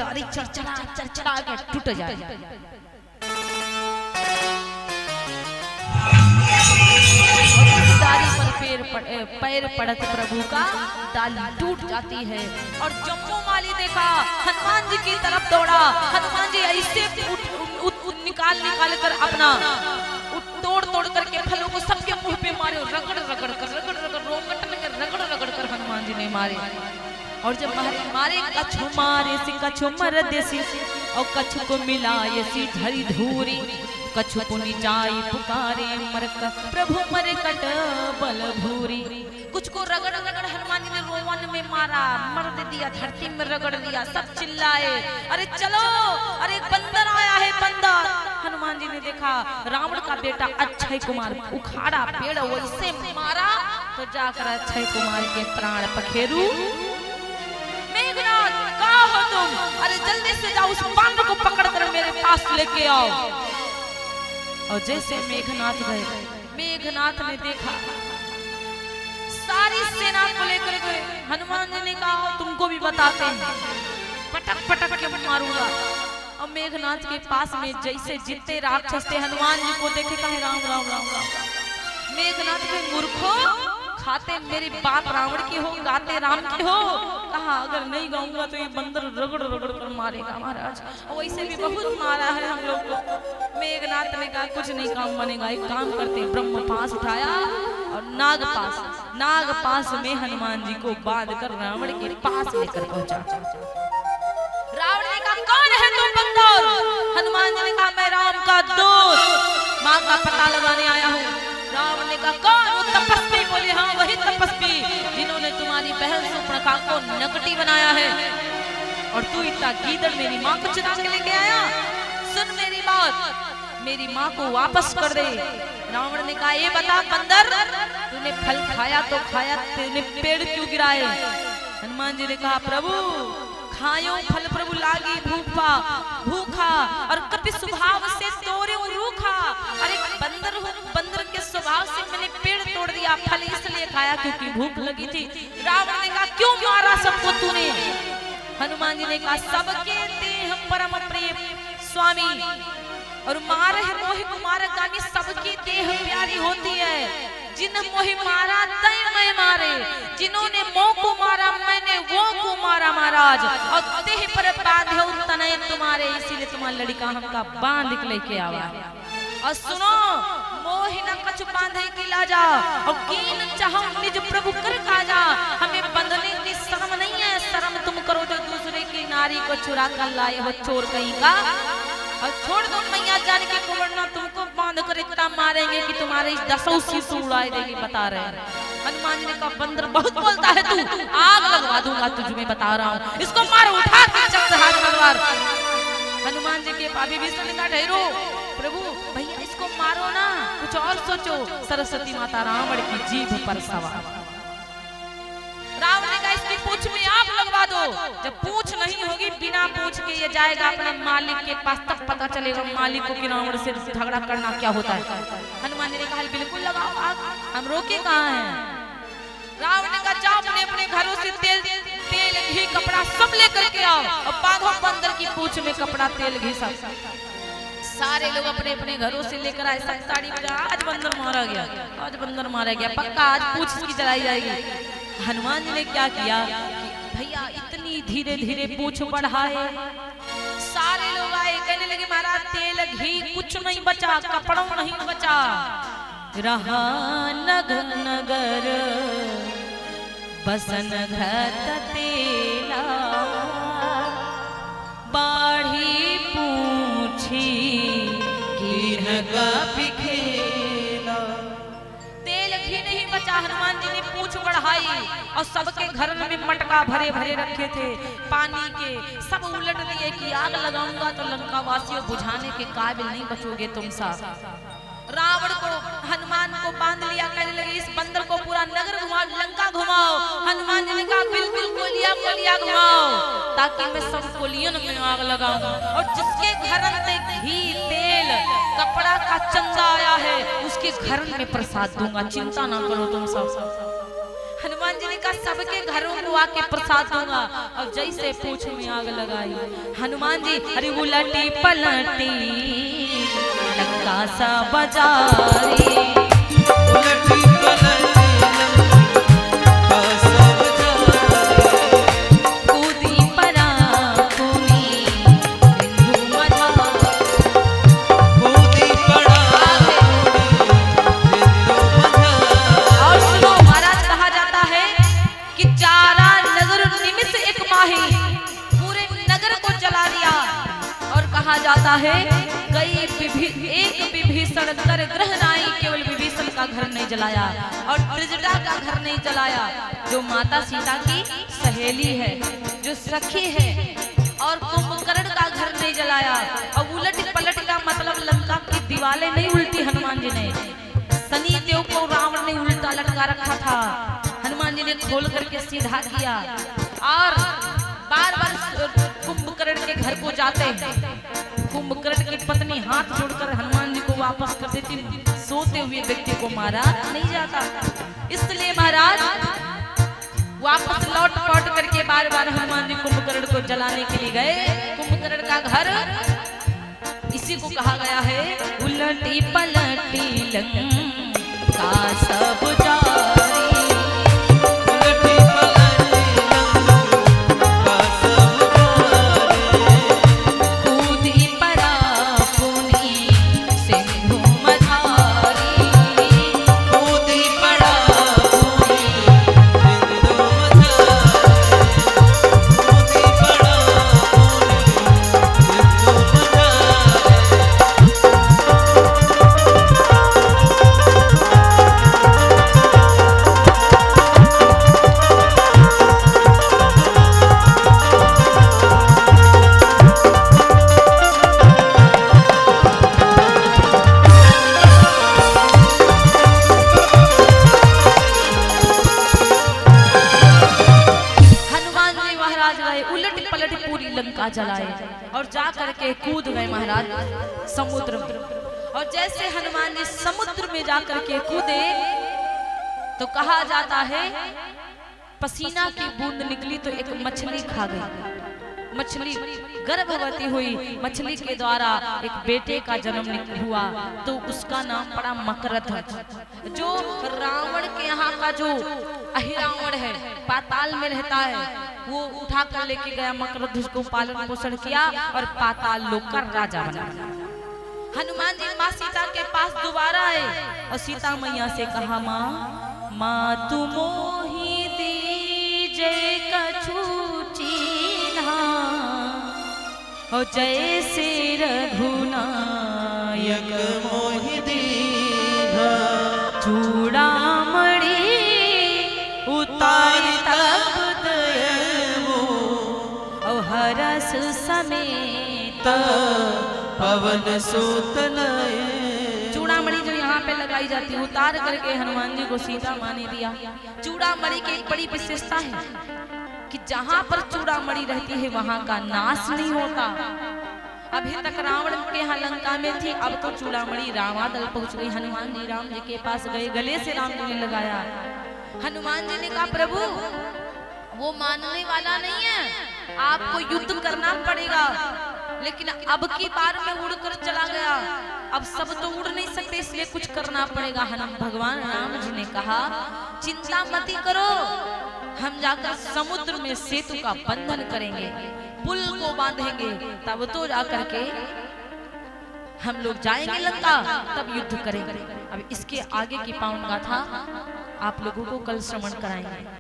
दाढ़ी चरचरा चरचरा के टूट जाए। दाढ़ी पर पैर पड़त प्रभु का डाली टूट जाती है। और जम्मू माली देखा, हनुमान जी की तरफ दौड़ा। हनुमान जी ऐसे निकाल कर अपना तोड़ करके फलों को सबके मुंह पे मारे, रगड़ कर हनुमान जी ने मारे। और जब मारे कछु मारे सी कछु मर देसी, और कछु को मिला ये सी धरी धूरी, कछु पुनि जाई पुकारे प्रभु मरकट बल भूरी। कुछ को रगड़ हनुमान जी ने रोवन में मारा, मर दिया, धरती में रगड़ दिया। सब चिल्लाए, अरे चलो, अरे बंदर आया है बंदर। हनुमान जी ने देखा रावण का बेटा अक्षय कुमार उखाड़ा पेड़ वैसे मारा तो जाकर अक्षय कुमार के प्राण पखेरु। मेघनाथ कहाँ हो तुम? अरे जल्दी से जाओ, उस बानर को पकड़कर मेरे पास लेके आओ। और जैसे मेघनाथ गए, मेघनाथ ने देखा सारी सेना को लेकर गए। हनुमान जी ने कहा तुमको भी बताते हैं, पटक के मारूंगा। और मेघनाथ के पास में जैसे जितने राक्षस थे हनुमान जी को देखे कहे राम राम राम राम। मेघनाथ के मूर्खों, खाते मेरी बात रावण की हो, गाते राम की हो। कहा अगर नहीं गाऊंगा तो ये बंदर रगड़ कर मारेगा महाराज। और वैसे भी बहुत मारा है हम लोग को। मेघनाथ ने कहा कुछ नहीं काम बनेगा, एक काम करते, ब्रह्म पास उठाया और नाग पास में हनुमान जी को बांध कर रावण के पास लेकर पहुंचा। रावण ने कहा कौन है तुम बंदर? हनुमान जी ने कहा मैं राम का दोस्त, माँ का पता लगाने आया हूँ। रावण ने कहा कौन? वो तपस्वी बोले हाँ वही तपस्वी जिन्होंने तुम्हारी बहन शूर्पणखा को नकटी बनाया है। और तू इतना गीदड़ मेरी माँ को चुरा के लेके आया। सुन मेरी बात, मेरी माँ को वापस कर दे। रावण ने कहा ये बता बंदर, तूने फल खाया तो खाया, तूने पेड़ क्यों गिराए? हनुमान जी ने कहा प्रभु खायो फल प्रभु लागी भूखा और कभी स्वभाव से तोरे रूखा। अरे बंदर के स्वभाव से मैंने पेड़ तोड़ दिया, फल इसलिए खाया क्योंकि भूख लगी थी। रावण ने कहा क्यों मारा सबको तूने? हनुमान जी ने कहा सबके देह परम प्रेम स्वामी, और मार है मोहि कुमार गामी, सबकी देह प्यारी होती है। जिन मोहि मारा तय मैं मारे, जिन्होंने मोह को मारा मैंने वो को मारा महाराज। और देह पर बांधे तनय तुम्हारे, इसीलिए तुम्हारा लड़का हमका बांध लेके आवा। और सुनो मोहि न कछु बांधे की लाजा, और कीन चाहो निज प्रभु कर काजा। हमें बंधने की शर्म नहीं है, शर्म तुम करो जो दूसरे की नारी को चुरा कर लाए हो चोर कहीं का। और छोड़ दो मैया जान के कुंवरना तुमको बांध कर इतना मारेंगे कि तुम्हारे दसों शीशु उड़ाए देगी, बता रहे हैं। हनुमान जी ने कहा बंदर बहुत बोलता है तू, आग लगवा दूंगा तुझे, मैं बता रहा हूँ, इसको मार, उठा के चक्र हाथ तलवार। हनुमान जी के पापी विष्णु ने कहा ठहरो प्रभु, भैया इसको मारो ना, कुछ और सोचो। सरस्वती माता रावण की जीभ पर सवार। रावण ने कहा इसकी पूंछ में आग लगवा दो। जब पूंछ नहीं होगी, बिना पूंछ के ये जाएगा अपने मालिक के पास, तब पता चलेगा मालिक को कि रावण से झगड़ा करना क्या होता है। हनुमान जी ने कहा बिल्कुल लगाओ आग, हम रोके कहाँ हैं। रावण ने कहा जाओ अपने घरों से तेल घी कपड़ा सब लेकर के आओ, और बांधो बंदर की पूंछ में कपड़ा तेल घी सब। सारे लोग अपने घरों से लेकर आए, सब साड़ी बजा, आज बंदर मारा गया, आज बंदर मारा गया, पक्का आज पूंछ की जलाई जाएगी। हनुमान जी ने क्या किया कि भैया इतनी धीरे धीरे पूंछ बढ़ाए। सारे लोग आए, कहने लगे महाराज तेल घी कुछ नहीं बचा, कपड़ों नहीं बचा। रहा नगर बसन घत तेला, बाढ़ी पूछी कीन का बिखेला। तेल घी नहीं बचा, हनुमान जी ने पूंछ बढ़ाई और सबके घर में मटका भरे भरे रखे थे पानी के, सब उलट दिए कि आग लगाऊंगा तो लंका वासियों बुझाने के काबिल नहीं बचोगे तुम सब। रावण को हनुमान को बांध लिया, कहने लगे इस बंदर को पूरा नगर घुमाओ, लंका घुमाओ। हनुमान जी ने कहा बिल्कुल कोलिया घुमाओ, ताकि मैं सब कोलियन में आग लगाऊं, और जिसके घर में घी तेल कपड़ा का चंदा आया है उसके घर में प्रसाद दूंगा, चिंता ना करो तुम सब। हनुमान जी ने कहा सबके घरों को आके प्रसाद दूंगा। और जैसे पूछ में आग लगाई हनुमान जी, अरे उलटी पलटी लंका सा बाजारी, उलटी पलटी जाता है एक विभीषण कर ग्रह नाई, केवल विभीषण का घर नहीं जलाया और त्रिजटा का घर नहीं जलाया, जो माता सीता की सहेली है, जो सखी है, और कुंभकर्ण का घर नहीं जलाया। और उलट पलट का मतलब लंका की दीवारें नहीं उल्टी हनुमान जी ने, शनि देव को रावण ने उल्टा लटका रखा था, हनुमान जी ने खोल करके सीधा किया। और बार बार कुंभकर्ण के घर को जाते हैं, कुंभकर्ण की पत्नी हाथ जोड़कर हनुमान जी को वापस कर देती, सोते हुए व्यक्ति को मारा नहीं जाता। इसलिए महाराज वापस लौट पौट करके बार बार हनुमान जी कुंभकर्ण को जलाने के लिए गए। कुंभकर्ण का घर इसी को कहा गया है उलटी पलटी लंका सब जारी, जलाए और जा करके कूद गए महाराज समुद्र में। और जैसे हनुमान जी समुद्र में जा करके कूदे तो कहा जाता है पसीना की बूंद निकली तो एक मछली खा गई। मछली गर्भवती हुई, मछली के द्वारा एक बेटे का जन्म हुआ तो उसका नाम पड़ा मकरथ। जो रावण के यहाँ का जो अहिरावण है, पाताल में रहता है, वो उठा कर लेके गया मकरथ, उसको पालन पोषण किया और पाताल लोक का राजा बना। हनुमान जी माँ सीता के पास दोबारा आए और सीता मैया से कहा, माँ तुम मोहि दीजे कछु चीन्हा, और जैसे रघुनायक मोहि दीन्हा, चूड़ामणि उतारी हरस समेत पवन सुत चूड़ामणि जो यहाँ पे लगाई जाती है उतार करके हनुमान जी को सीता माँ ने दिया। चूड़ामणि की एक बड़ी विशेषता है कि जहाँ पर चूड़ामणि रहती है वहाँ का नाश नहीं होता। अभी तक रावण के यहाँ लंका में थी, अब तो चूड़ामणि रामादल पहुँच गई। हनुमान जी राम जी के पास गए, गले से राम जी ने लगाया। हनुमान जी ने कहा, प्रभु वो मानने वाला नहीं है, आपको युद्ध करना पड़ेगा। लेकिन अब की बार में उड़कर चला गया, अब सब तो उड़ नहीं सकते, इसलिए कुछ करना पड़ेगा। भगवान राम जी ने कहा, चिंता मत करो, हम जाकर समुद्र में सेतु का बंधन करेंगे, पुल को बांधेंगे, तब तो जाकर के हम लोग जाएंगे लंका, तब युद्ध करेंगे। अब इसके आगे की पावन गाथा आप लोगों को कल श्रवण कराएंगे।